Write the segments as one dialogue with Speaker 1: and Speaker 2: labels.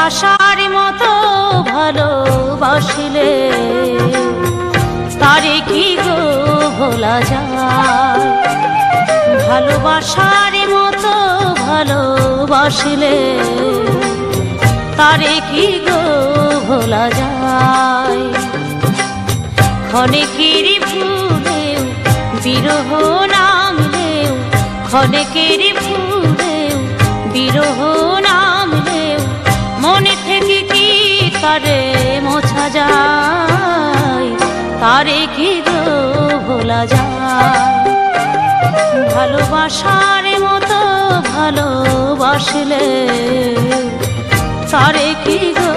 Speaker 1: ভালোবাসার মতো ভালোবাসিলে তারে কি গো ভোলা যায়। ভালোবাসার মতো ভালোবাসিলে তারে কি গো ভোলা যায়। ক্ষণেকের ভুলেও বিরহ নামলেও, ক্ষণেকের ভুলেও বিরহ নামলেও মনে থেকে কি তারে মোছা যায়। তারে কি গো ভোলা যায়। ভালোবাসার মতো ভালোবাসলে তারে কি গো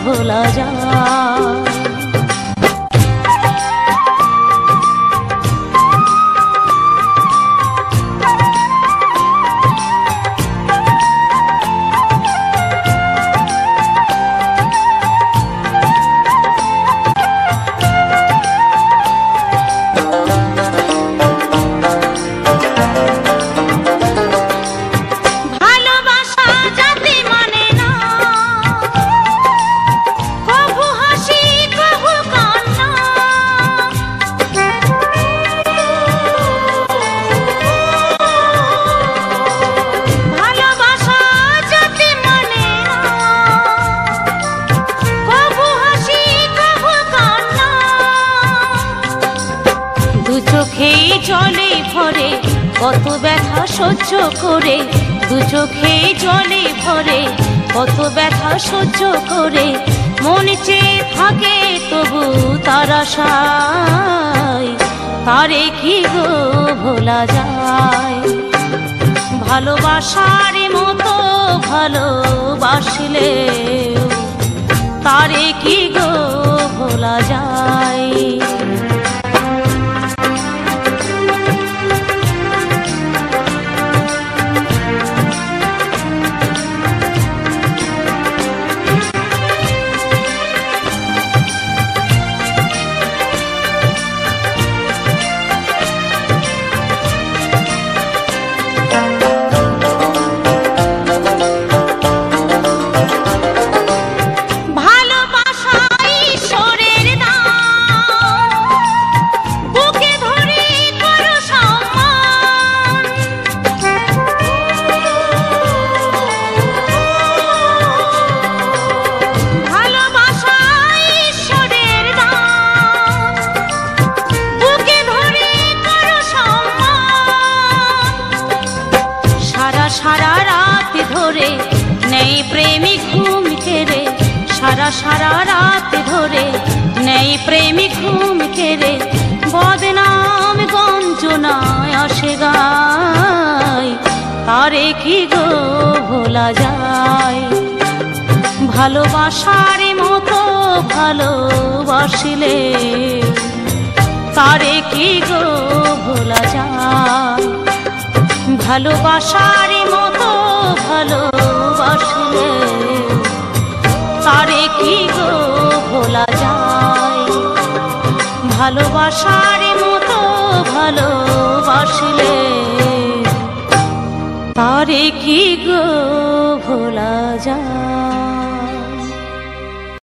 Speaker 1: ভোলা যায়। জলে ভরে কত ব্যথা সহ্য করে, দু চোখে জলে ভরে কত ব্যথা সহ্য করে মন চেয়ে থাকে তবু তার আশায়। তারে কি গো ভোলা যায়। ভালোবাসার মতো ভালোবাসলে তারে কি গো ভোলা যায়। সারা রাত ধরে নেই প্রেমিক ঘুম কেড়ে, সারা সারা রাত ধরে নেই প্রেমিক ঘুম কেড়ে বদনাম গঞ্জনায় আসে গায়। তারে কি গো ভোলা যায়। ভালোবাসার মতো ভালোবাসিলে তারে কি গো ভোলা যায়। ভালোবাসার মতো ভালোবাসলে তারে কি গো ভোলা যায়। ভালোবাসার মতো ভালোবাসলে তারে কি গো ভোলা যায়।